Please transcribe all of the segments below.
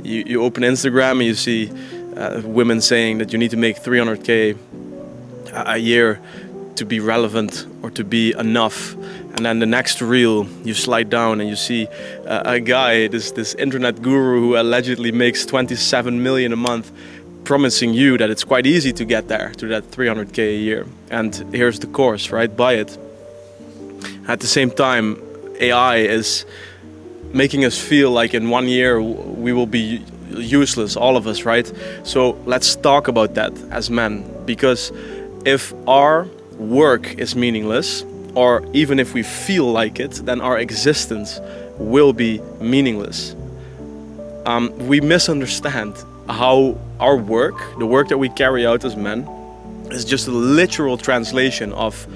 You open Instagram and you see women saying that you need to make 300K a year to be relevant or to be enough. And then the next reel, you slide down and you see a guy, this internet guru who allegedly makes 27 million a month, promising you that it's quite easy to get there, to that 300K a year. And here's the course, right? Buy it. At the same time, AI is making us feel like in 1 year we will be useless, all of us, right? So let's talk about that as men, because if our work is meaningless, or even if we feel like it, then our existence will be meaningless. We misunderstand how our work, the work that we carry out as men, is just a literal translation of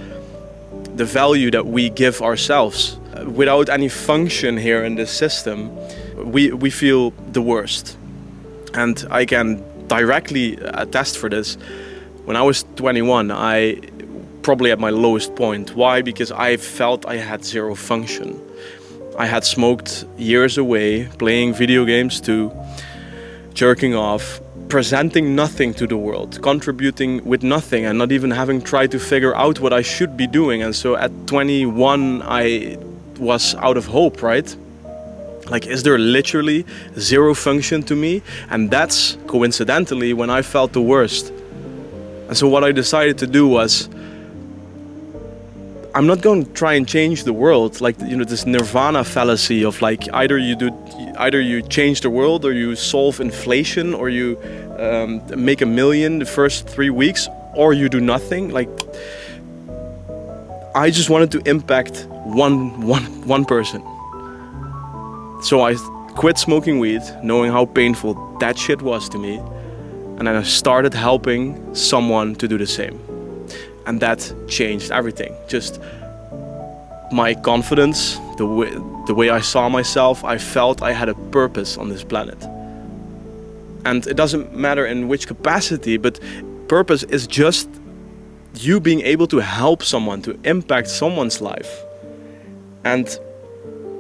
the value that we give ourselves. Without any function here in this system, we feel the worst. And I can directly attest for this. When I was 21, I probably at my lowest point. Why? Because I felt I had zero function. I had smoked years away, playing video games too, jerking off, presenting nothing to the world, contributing with nothing, and not even having tried to figure out what I should be doing. And so at 21, I was out of hope, right? Like, is there literally zero function to me? And that's coincidentally when I felt the worst. And so what I decided to do was, I'm not going to try and change the world, like, you know, this nirvana fallacy of like either you change the world, or you solve inflation, or you make $1 million the first 3 weeks, or you do nothing. Like, I just wanted to impact one person. So I quit smoking weed, knowing how painful that shit was to me, and then I started helping someone to do the same. And that changed everything. Just my confidence, the way I saw myself. I felt I had a purpose on this planet. And it doesn't matter in which capacity, but purpose is just you being able to help someone, to impact someone's life. And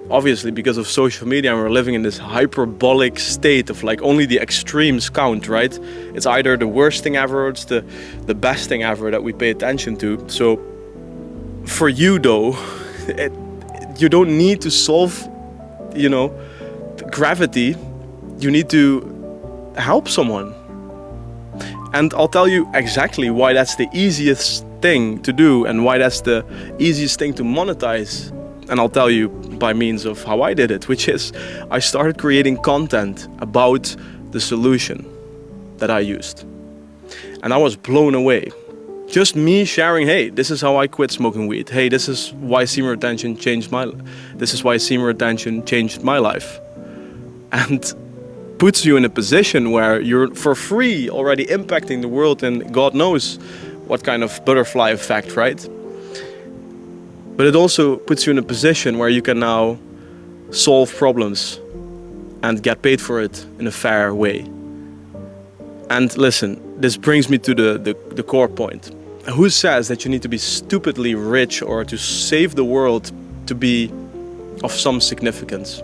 obviously, because of social media, we're living in this hyperbolic state of like only the extremes count, right? It's either the worst thing ever, or it's the best thing ever that we pay attention to. So for you though, you don't need to solve, you know, gravity. You need to help someone. And I'll tell you exactly why that's the easiest thing to do and why that's the easiest thing to monetize. And I'll tell you by means of how I did it, which is I started creating content about the solution that I used. And I was blown away. Just me sharing, hey, this is how I quit smoking weed. Hey, this is why semen retention changed my life. And puts you in a position where you're for free already impacting the world, and God knows what kind of butterfly effect, right? But it also puts you in a position where you can now solve problems and get paid for it in a fair way. And listen, this brings me to the core point. Who says that you need to be stupidly rich or to save the world to be of some significance?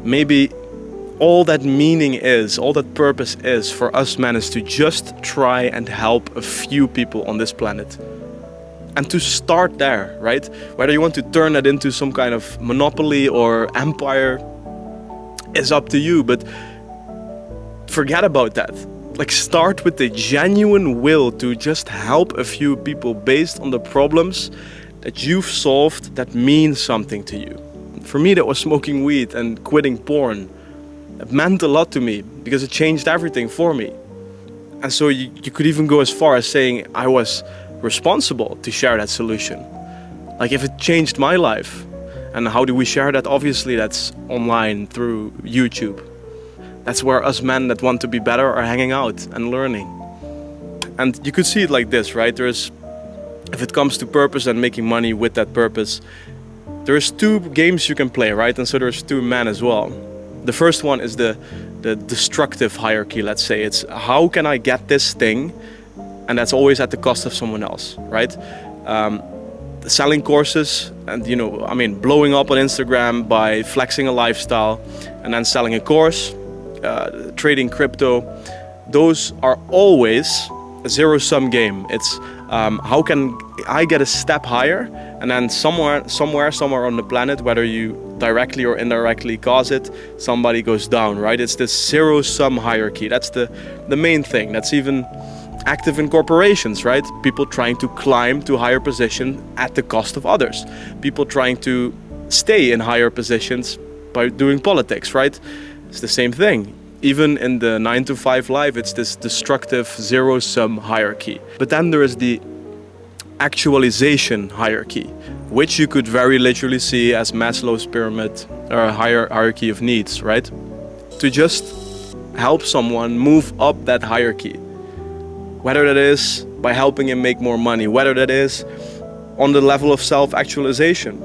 Maybe all that meaning is, all that purpose is for us men is to just try and help a few people on this planet. And to start there, right? Whether you want to turn that into some kind of monopoly or empire is up to you, but forget about that. Like, start with the genuine will to just help a few people based on the problems that you've solved that mean something to you. For me, that was smoking weed and quitting porn. It meant a lot to me because it changed everything for me. And so you could even go as far as saying I was responsible to share that solution. Like, if it changed my life, and how do we share that? Obviously, that's online through YouTube. That's where us men that want to be better are hanging out and learning. And you could see it like this, right? If it comes to purpose and making money with that purpose, there's two games you can play, right? And so there's two men as well. The first one is the destructive hierarchy, let's say. It's how can I get this thing? And that's always at the cost of someone else, right? Selling courses and, blowing up on Instagram by flexing a lifestyle and then selling a course trading crypto, those are always a zero-sum game. It's how can I get a step higher, and then somewhere on the planet, whether you directly or indirectly cause it, somebody goes down, right? It's this zero-sum hierarchy. That's the main thing. That's even active in corporations, right? People trying to climb to higher position at the cost of others. People trying to stay in higher positions by doing politics, right? It's the same thing. Even in the 9-to-5 life, it's this destructive zero-sum hierarchy. But then there is the actualization hierarchy, which you could very literally see as Maslow's pyramid or hierarchy of needs, right? To just help someone move up that hierarchy. Whether that is by helping him make more money, whether that is on the level of self-actualization,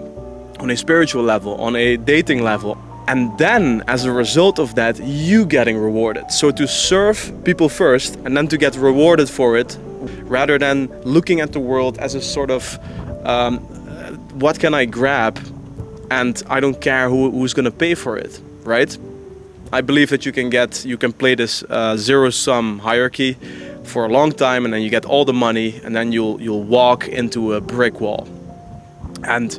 on a spiritual level, on a dating level. And then, as a result of that, you getting rewarded. So to serve people first and then to get rewarded for it, rather than looking at the world as a sort of, what can I grab? And I don't care who's gonna pay for it, right? I believe that you can play this zero-sum hierarchy for a long time, and then you get all the money, and then you'll walk into a brick wall. And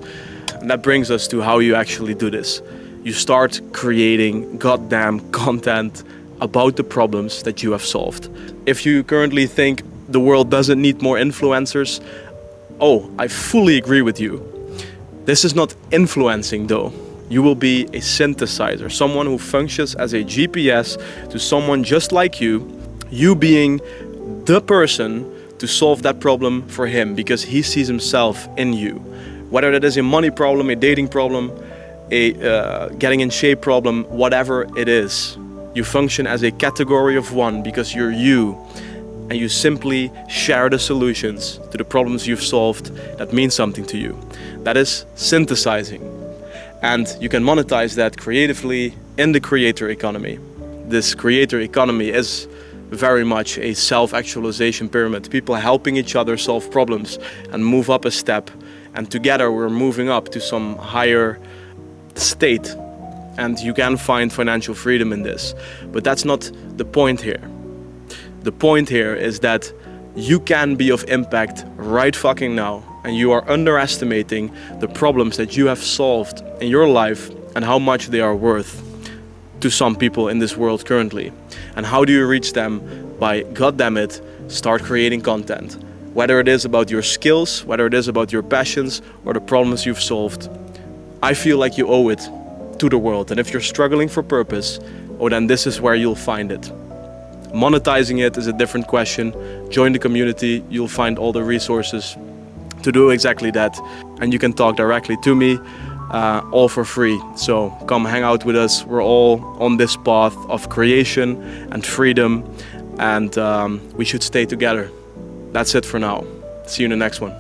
that brings us to how you actually do this. You start creating goddamn content about the problems that you have solved. If you currently think the world doesn't need more influencers, oh, I fully agree with you. This is not influencing though. You will be a synthesizer, someone who functions as a GPS to someone just like you being the person to solve that problem for him because he sees himself in you. Whether that is a money problem, a dating problem, a getting in shape problem, whatever it is, you function as a category of one because you're you, and you simply share the solutions to the problems you've solved that mean something to you. That is synthesizing, and you can monetize that creatively in the creator economy. This creator economy is very much a self-actualization pyramid, people helping each other solve problems and move up a step, and together we're moving up to some higher state, and you can find financial freedom in this. But that's not the point here. The point here is that you can be of impact right fucking now, and you are underestimating the problems that you have solved in your life and how much they are worth to some people in this world currently. And how do you reach them? By, goddammit, start creating content. Whether it is about your skills, whether it is about your passions or the problems you've solved. I feel like you owe it to the world, and if you're struggling for purpose, oh, then this is where you'll find it. Monetizing it is a different question. Join the community, you'll find all the resources to do exactly that, and you can talk directly to me, all for free. So come hang out with us. We're all on this path of creation and freedom, and we should stay together. That's it for now. See you in the next one.